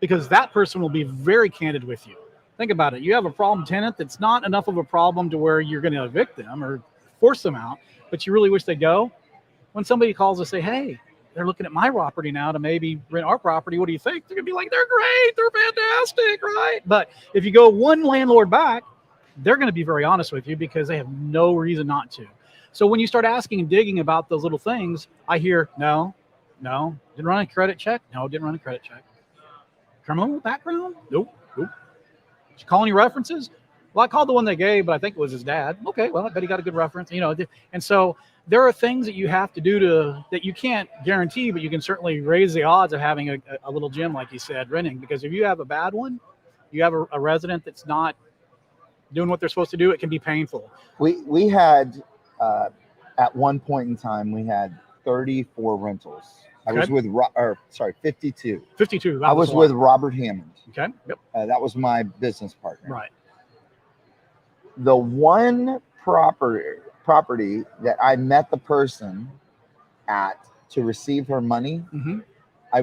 because that person will be very candid with you. Think about it. You have a problem tenant that's not enough of a problem to where you're going to evict them or force them out, but you really wish they'd go. When somebody calls and say, hey, they're looking at my property now to maybe rent our property, what do you think? They're going to be like, they're great, they're fantastic, right? But if you go one landlord back, they're going to be very honest with you because they have no reason not to. So when you start asking and digging about those little things, I hear, no, didn't run a credit check. No, didn't run a credit check. Criminal background? Nope. Did you call any references? Well, I called the one they gave, but I think it was his dad. Okay, well, I bet he got a good reference. And so there are things that you have to do that you can't guarantee, but you can certainly raise the odds of having a little gym, like you said, renting. Because if you have a bad one, you have a resident that's not doing what they're supposed to do, it can be painful. We had, at one point in time, we had 34 rentals. Okay. I was with, 52. 52. I was with Robert Hammond. Okay. Yep. That was my business partner. Right. The one property that I met the person at to receive her money, mm-hmm. I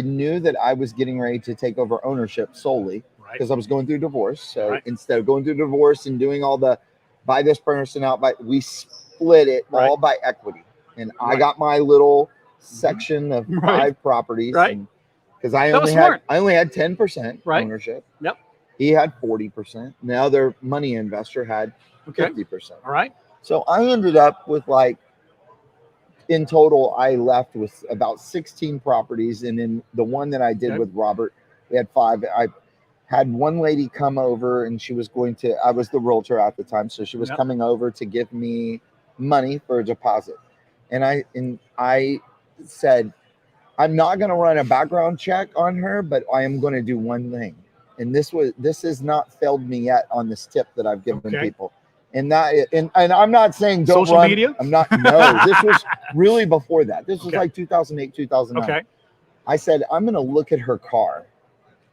knew that I was getting ready to take over ownership solely because I was going through divorce. So instead of going through divorce and doing all the buy this person out, we split it all by equity. And I got my little section of 5 properties. Because I only had 10% ownership. Yep. He had 40%. The other money investor had 50%. All right. So I ended up with in total, I left with about 16 properties. And in the one that I did with Robert, we had 5. I had one lady come over and I was the realtor at the time. So she was coming over to give me money for a deposit. And I said, I'm not going to run a background check on her, but I am going to do one thing. And this has not failed me yet on this tip that I've given people. And I'm not saying don't social run. Media? I'm not. No, this was really before that. This was like 2008, 2009. Okay. I said, I'm going to look at her car.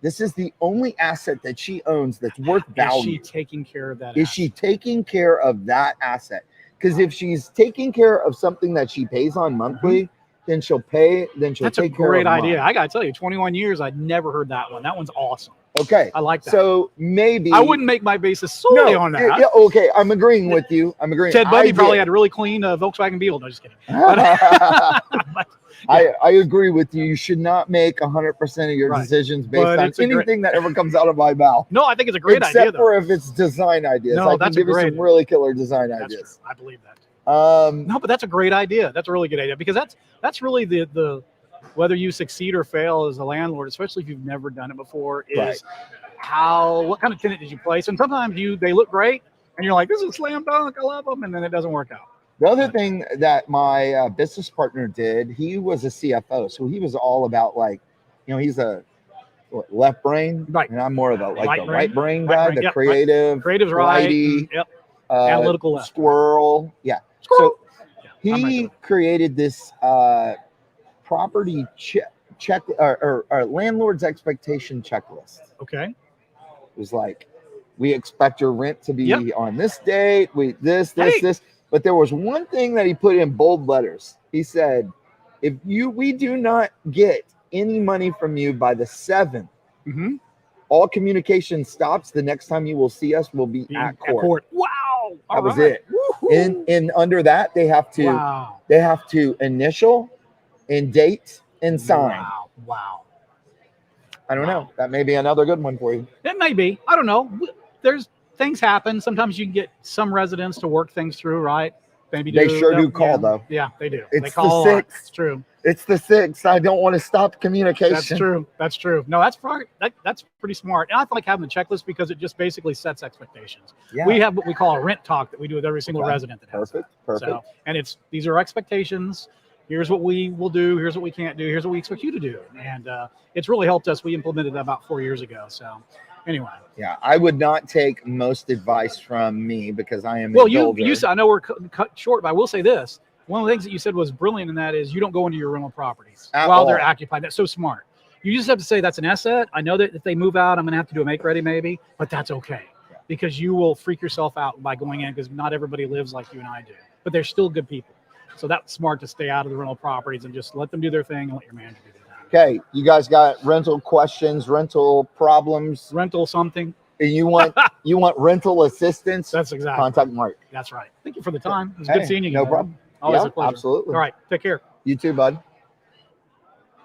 This is the only asset that she owns that's worth value. Is she taking care of that? Is she taking care of that asset? Because if she's taking care of something that she pays on monthly, then she'll pay. Then she'll. That's take a great care of idea. mine. I got to tell you, 21 years, I'd never heard that one. That one's awesome. Okay. I like that. So maybe I wouldn't make my basis solely on that. Yeah, okay, I'm agreeing with you. I'm agreeing. Ted Bundy probably had a really clean Volkswagen Beetle. No, just kidding. I agree with you. You should not make 100% of your decisions based on anything that ever comes out of my mouth. No, I think it's a great idea. Except for if it's design ideas. No, I can give you some really killer design ideas. True. I believe that. No, but that's a great idea. That's a really good idea because that's really the whether you succeed or fail as a landlord, especially if you've never done it before, is what kind of tenant did you place? And sometimes they look great and you're like, this is a slam dunk, I love them, and then it doesn't work out. The other thing that my business partner did, he was a CFO, so he was all about he's a left brain, and I'm more of the right brain guy, the creative's right, analytical left. Squirrel, So he created this property check or landlord's expectation checklist. Okay, it was like, we expect your rent to be on this date. This. But there was one thing that he put in bold letters. He said, if we do not get any money from you by the 7th, all communication stops. The next time you will see us will be at court. Wow. That was it. And under that, they have to initial and date and sign. Wow. I don't know. That may be another good one for you. It may be. I don't know. There's things happen. Sometimes you can get some residents to work things through, right? Maybe they sure do call though. Yeah, they do. It's they call the 6th. It's true. It's the 6th. I don't want to stop communication. That's true. No, that's pretty smart. And I like having the checklist because it just basically sets expectations. Yeah. We have what we call a rent talk that we do with every single resident that has that. Perfect. So, and these are expectations. Here's what we will do. Here's what we can't do. Here's what we expect you to do. And it's really helped us. We implemented that about 4 years ago. So anyway. Yeah, I would not take most advice from me because I am I know we're cut short, but I will say this. One of the things that you said was brilliant in that is you don't go into your rental properties At while they're all. occupied. That's so smart. You just have to say that's an asset. I know that if they move out, I'm going to have to do a make ready maybe, but that's okay because you will freak yourself out by going in because not everybody lives like you and I do, but they're still good people. So that's smart to stay out of the rental properties and just let them do their thing and let your manager do their thing. Okay, you guys got rental questions, rental problems, Rental something. you want rental assistance? That's exactly. Contact Mark. That's right. Thank you for the time. It was good seeing you. No guys. problem. Always Yeah, a pleasure. absolutely. All right. Take care. You too, bud.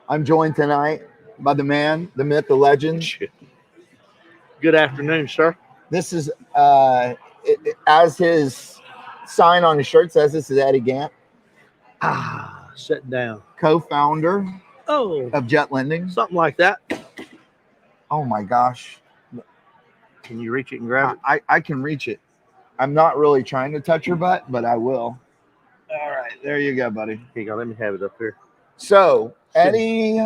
I'm joined tonight by the man, the myth, the legend. Good afternoon, sir. This is as his sign on his shirt says, this is Eddie Gant, Sitting down. co-founder Oh, of Jet Lending. something like that. Oh my gosh. Can you reach it and grab it? I can reach it. I'm not really trying to touch your butt, but I will. All right, there you go, buddy. Here you go. Let me have it up here. So, Eddie,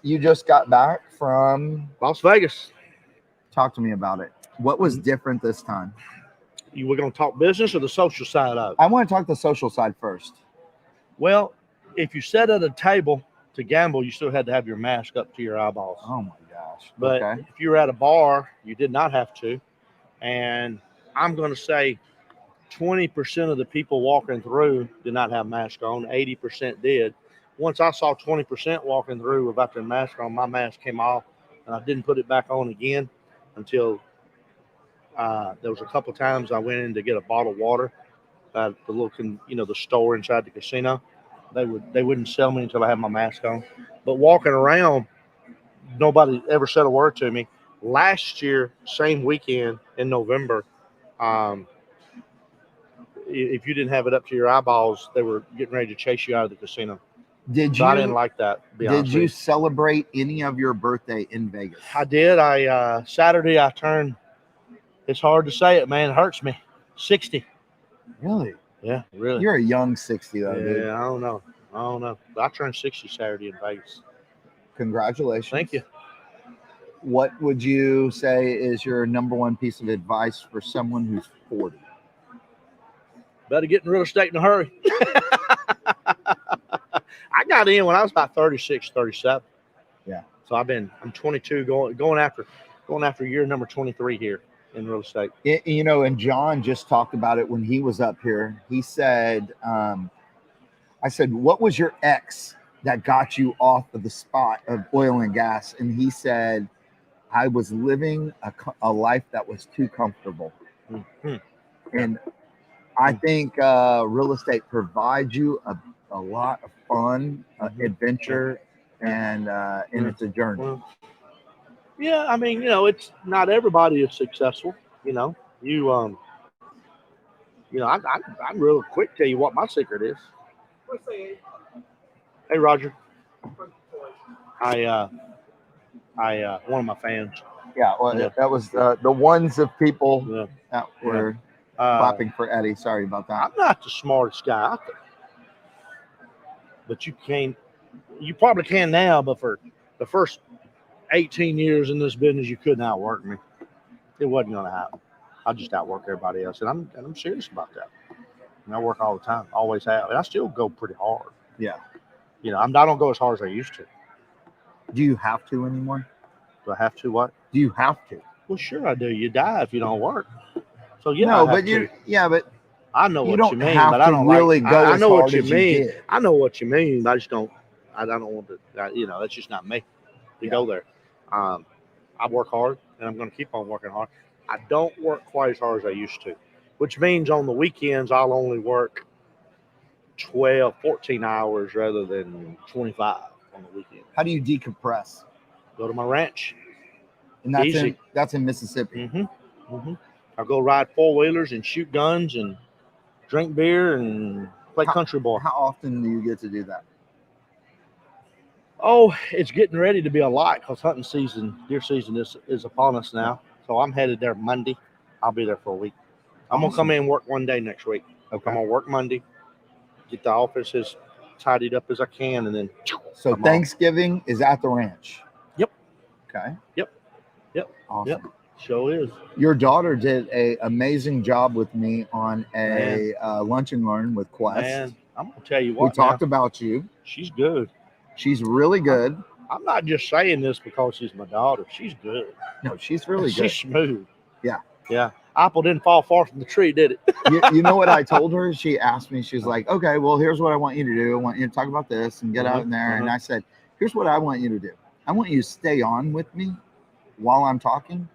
you just got back from Las Vegas. talk to me about it. What was different this time? You were going to talk business or the social side of it? I want to talk the social side first. Well, if you sat at a table to gamble, you still had to have your mask up to your eyeballs. Oh my gosh. But okay. if you were at a bar, you did not have to. And I'm going to say 20% of the people walking through did not have masks on. 80% did. Once I saw 20% walking through without their mask on, my mask came off, and I didn't put it back on again until there was a couple of times I went in to get a bottle of water at the little, the store inside the casino. They wouldn't sell me until I had my mask on. But walking around, nobody ever said a word to me. Last year, same weekend in November, if you didn't have it up to your eyeballs, they were getting ready to chase you out of the casino. Did So you? I didn't like that. Did you celebrate any of your birthday in Vegas? I did. Saturday I turned. It's hard to say it, man. It hurts me. 60. Really? Yeah, really. You're a young 60 though, dude. Yeah, I don't know. But I turned 60 Saturday in Vegas. Congratulations. Thank you. What would you say is your number one piece of advice for someone who's 40? Better get in real estate in a hurry. I got in when I was about 36, 37. Yeah. So I'm 22 going after year number 23 here in real estate. And Jon just talked about it when he was up here. He said, I said, what was your ex that got you off of the spot of oil and gas? And he said, I was living a life that was too comfortable. Mm-hmm. And I think real estate provides you a lot of fun, adventure, and it's a journey. Well, yeah, I mean, it's not everybody is successful. I'm real quick to tell you what my secret is. Hey, Roger. One of my fans. Yeah, well, Yeah. that was the ones of people Yeah. that were clapping for Eddie. Sorry about that. I'm not the smartest guy out there, but you probably can now, but for the first 18 years in this business, you couldn't outwork me. It wasn't going to happen. I just outwork everybody else, and I'm serious about that. And I work all the time, always have, and I still go pretty hard. Yeah. I don't go as hard as I used to. Do you have to anymore? Do I have to what? Do you have to? Well, sure I do. You die if you don't work. So yeah, No, I have but to. But I know you what don't you mean, have but to I don't really like. go I as know hard what you as you mean. did. I know what you mean. But I just don't. I don't want to. That's just not me to go there. I work hard, and I'm going to keep on working hard. I don't work quite as hard as I used to, which means on the weekends I'll only work 12, 14 hours rather than 25 on the weekend. How do you decompress? Go to my ranch. And that's Easy. in Mississippi. I'll go ride 4-wheelers and shoot guns and drink beer and play country boy. How often do you get to do that? Oh, it's getting ready to be a lot because hunting season, deer season is upon us now. So I'm headed there Monday. I'll be there for a week. I'm going to come in and work one day next week. Okay. I'm going to work Monday, get the office as tidied up as I can, and then. So Thanksgiving is at the ranch. Yep. Okay. Yep. Awesome. Yep. Sure is. Your daughter did an amazing job with me on a lunch and learn with Quest. Man, I'm gonna tell you We what. talked about you. She's good. She's really good. I'm not just saying this because she's my daughter. She's good. No, she's really She's good. smooth. Yeah. Yeah. Apple didn't fall far from the tree, did it? You know what I told her? She asked me, she's like, okay, well, here's what I want you to do. I want you to talk about this and get out in there. And I said, here's what I want you to do. I want you to stay on with me while I'm talking.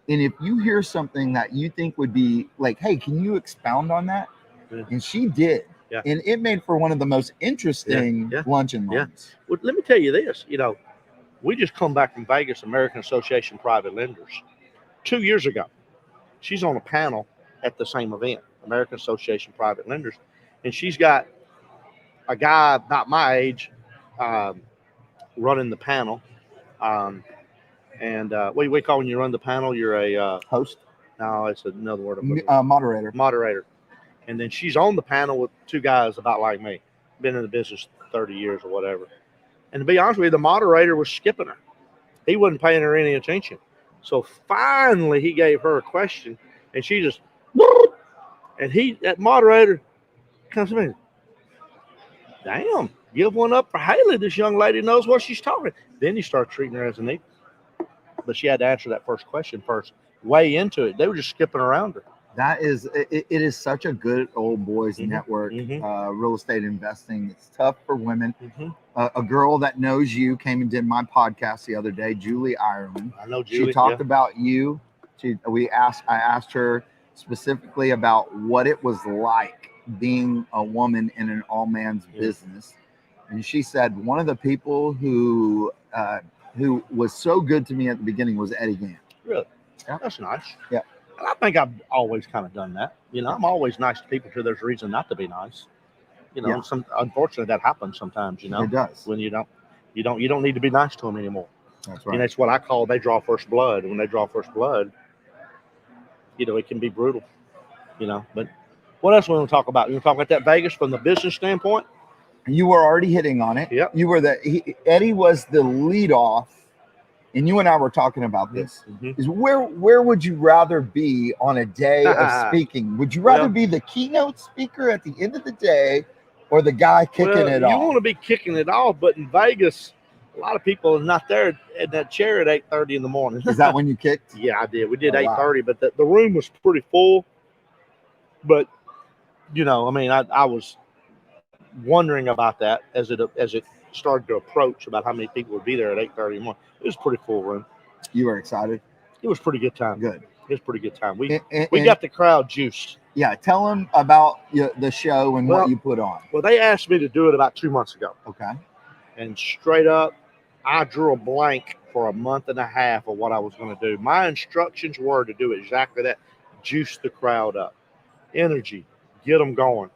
And if you hear something that you think would be like, hey, can you expound on that? Yeah. And she did. Yeah. And it made for one of the most interesting lunch and learns. Well, let me tell you this. We just come back from Vegas, American Association of Private Lenders. 2 years ago, she's on a panel at the same event, American Association of Private Lenders. And she's got a guy about my age running the panel. What do we call when you run the panel? You're a Host? No, it's another word. Moderator. Moderator. And then she's on the panel with two guys about like me, been in the business 30 years or whatever. And to be honest with you, the moderator was skipping her. He wasn't paying her any attention. So finally he gave her a question and she just, and that moderator comes to me, damn, give one up for Haley. This young lady knows what she's talking. Then he started treating her as an equal. But she had to answer that first question first, way into it. They were just skipping around her. That is, it is such a good old boys network, real estate investing. It's tough for women. A girl that knows you came and did my podcast the other day, Julie Ireland. I know Julie. She talked about you. I asked her specifically about what it was like being a woman in an all man's business. And she said one of the people who was so good to me at the beginning was Eddie Gant. Really? Yeah. That's nice. Yeah. I think I've always kind of done that. I'm always nice to people till there's a reason not to be nice. Unfortunately that happens sometimes, It does. when you don't need to be nice to them anymore. That's right. And that's what I call they draw first blood. When they draw first blood, it can be brutal, but what else we want to talk about? You want to talk about that Vegas from the business standpoint? You were already hitting on it. Yep. You were Eddie was the lead off. And you and I were talking about this. Is where would you rather be on a day of speaking? Would you rather be the keynote speaker at the end of the day or the guy kicking it off? You want to be kicking it off, but in Vegas, a lot of people are not there in that chair at 8:30 in the morning. Is that when you kicked? Yeah, I did. We did 8:30, wow. But the room was pretty full. But I was wondering about that as it started to approach about how many people would be there at 8:30 in the morning. It was a pretty full room. You were excited? It was a pretty good time. Good. It was a pretty good time. We got the crowd juiced. Yeah, tell them about the show and what you put on. Well, they asked me to do it about 2 months ago. Okay. And straight up, I drew a blank for a month and a half of what I was going to do. My instructions were to do exactly that. Juice the crowd up. Energy. Get them going.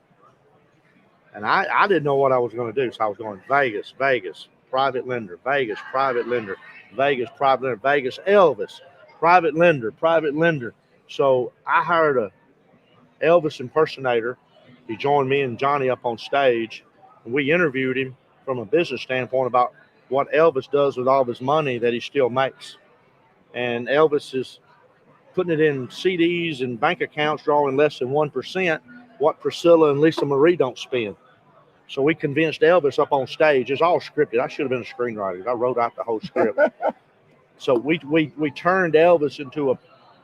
And I didn't know what I was going to do. So I was going Vegas, private lender, Vegas, private lender, Vegas, private lender, Vegas, Elvis, private lender. So I hired a Elvis impersonator. He joined me and Johnny up on stage. And we interviewed him from a business standpoint about what Elvis does with all of his money that he still makes. And Elvis is putting it in CDs and bank accounts, drawing less than 1%, what Priscilla and Lisa Marie don't spend. So we convinced Elvis up on stage. It's all scripted. I should have been a screenwriter. I wrote out the whole script. So we turned Elvis into a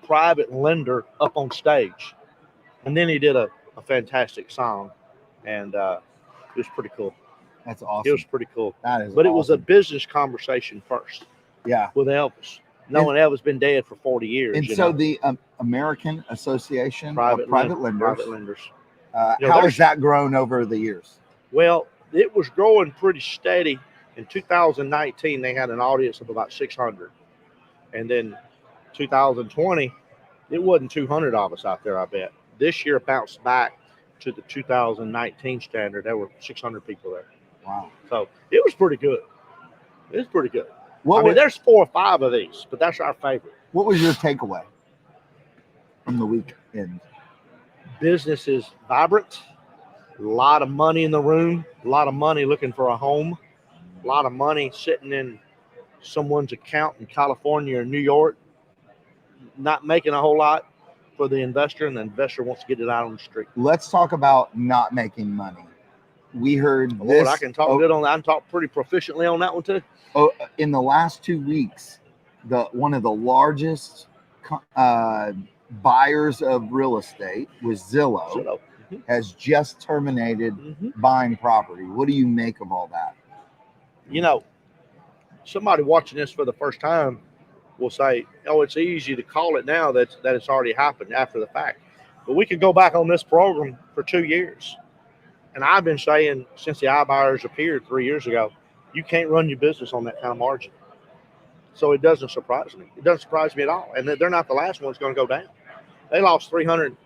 private lender up on stage. And then he did a fantastic song. And it was pretty cool. That's awesome. It was pretty cool. That is But awesome. it was a business conversation first. Yeah. With Elvis. Knowing Elvis been dead for 40 years. And so the American Association of Private Lenders. How has that grown over the years? Well, it was growing pretty steady. In 2019, they had an audience of about 600. And then 2020, it wasn't 200 of us out there, I bet. This year bounced back to the 2019 standard. There were 600 people there. Wow. So it was pretty good. It was pretty good. There's 4 or 5 of these, but that's our favorite. What was your takeaway from the weekend? Business is vibrant. A lot of money in the room. A lot of money looking for a home. A lot of money sitting in someone's account in California or New York. Not making a whole lot for the investor, and the investor wants to get it out on the street. Let's talk about not making money. we heard Lord, this. I can talk good on that. I can talk pretty proficiently on that one too. Oh, in the last 2 weeks, one of the largest buyers of real estate was Zillow. Has just terminated buying property. What do you make of all that? You know, somebody watching this for the first time will say, "Oh, it's easy to call it now that it's already happened after the fact." But we could go back on this program for 2 years, and I've been saying since the iBuyers appeared 3 years ago, you can't run your business on that kind of margin. So it doesn't surprise me. It doesn't surprise me at all. And they're not the last ones going to go down. They lost 300.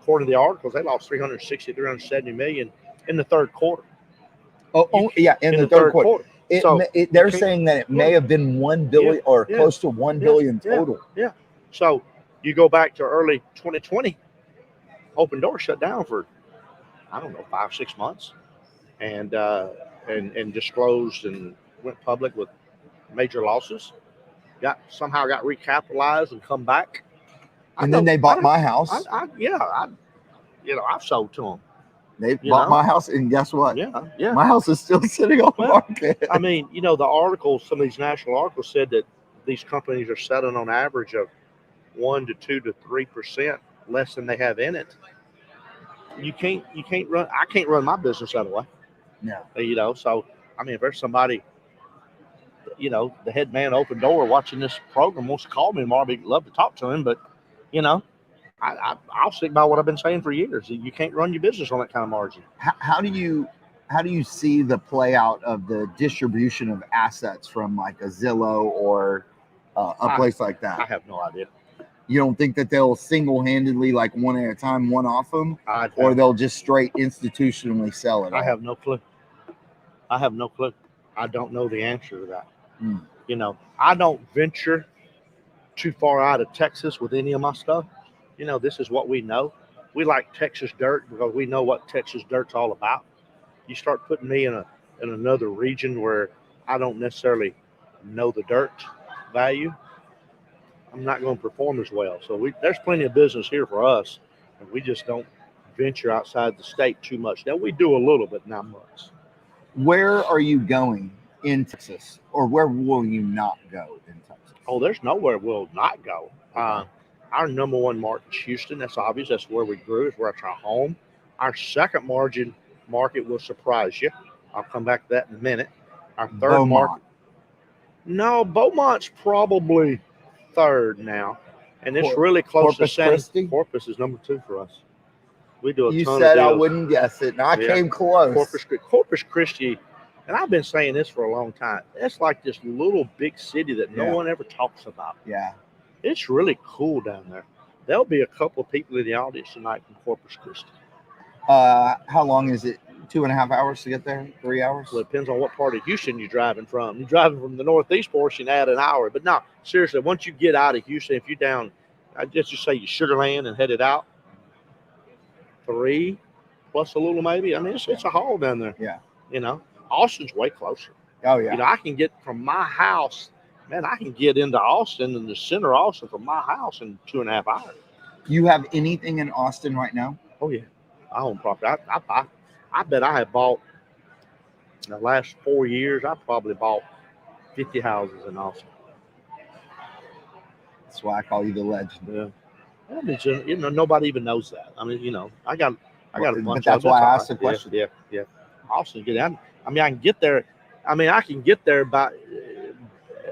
According to the articles, they lost 360, 370 million in the third quarter. Yeah, in the third quarter. They're okay. saying that it may have been 1 billion or close to 1 billion total. Yeah. So you go back to early 2020, Open Door shut down for, I don't know, 5-6 months, and disclosed and went public with major losses. Somehow got recapitalized and come back. And then they bought my house. I've sold to them. They bought my house, and guess what? Yeah. My house is still sitting on the market. I mean, the articles, some of these national articles said that these companies are selling on average of 1 to 2 to 3% less than they have in it. I can't run my business that way. No. So I mean, if there's somebody, the head man Open Door watching this program wants to call me tomorrow, I'd love to talk to him, but I'll stick by what I've been saying for years. You can't run your business on that kind of margin. How do you see the play out of the distribution of assets from like a Zillow or a place like that? I have no idea. You don't think that they'll single-handedly, like one at a time, one off them, or they'll just straight institutionally sell it? I have no clue. I don't know the answer to that. I don't venture too far out of Texas with any of my stuff. This is what we know. We like Texas dirt because we know what Texas dirt's all about. You start putting me in another region where I don't necessarily know the dirt value, I'm not going to perform as well. So there's plenty of business here for us, and we just don't venture outside the state too much. Now we do a little, but not much. Where are you going in Texas, or where will you not go in Texas? Oh, there's nowhere we'll not go. Our number one market is Houston. That's obvious. That's where we grew. It's where it's our home. Our second market will surprise you. I'll come back to that in a minute. Our third Beaumont. market. No, Beaumont's probably third now, and it's really close Corpus to Christi? Corpus is number 2 for us. We do a You ton said of deals. I wouldn't guess it, and I came close. Corpus Christi, and I've been saying this for a long time. It's like this little big city that no one ever talks about. Yeah. It's really cool down there. There'll be a couple of people in the audience tonight from Corpus Christi. How long is it? 2.5 hours to get there? 3 hours? Well, it depends on what part of Houston you're driving from. You're driving from the northeast portion, add an hour. But no, seriously, once you get out of Houston, if you're down, let's just say you Sugar Land and headed out, 3 plus a little maybe. I mean, it's a haul down there. Yeah. Austin's way closer. Oh, yeah. I can get from my house, I can get into Austin and the center of Austin from my house in 2.5 hours. You have anything in Austin right now? Oh, yeah. I own property. I bet I have bought, in the last 4 years, I probably bought 50 houses in Austin. That's why I call you the legend. Yeah. I mean, nobody even knows that. I mean, I got a bunch of them. But that's why I asked the question. Yeah. Austin, I mean, I can get there. I mean, I can get there by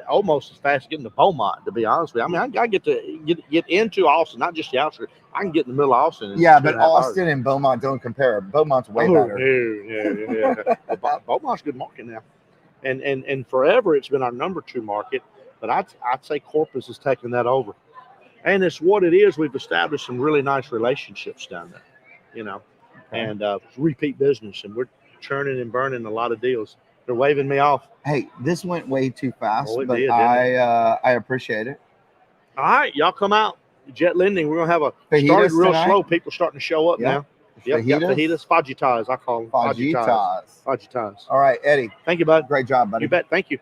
almost as fast as getting to Beaumont, to be honest with you. I mean, I get to get into Austin, not just the outskirts. I can get in the middle of Austin. Yeah, but Austin and Beaumont don't compare. Beaumont's way better. Yeah. Beaumont's a good market now. And forever it's been our number 2 market, but I'd say Corpus has taken that over. And it's what it is. We've established some really nice relationships down there, and repeat business, and we're churning and burning a lot of deals. They're waving me off. Hey, this went way too fast, It but did, I appreciate it. All right, y'all come out. Jet Lending, we're going to have Fajitas started real tonight? slow. People starting to show up now. Yep, fajitas, fajitas, I call them. Fajitas. Fajitas. All right, Eddie. Thank you, bud. Great job, buddy. You bet. Thank you.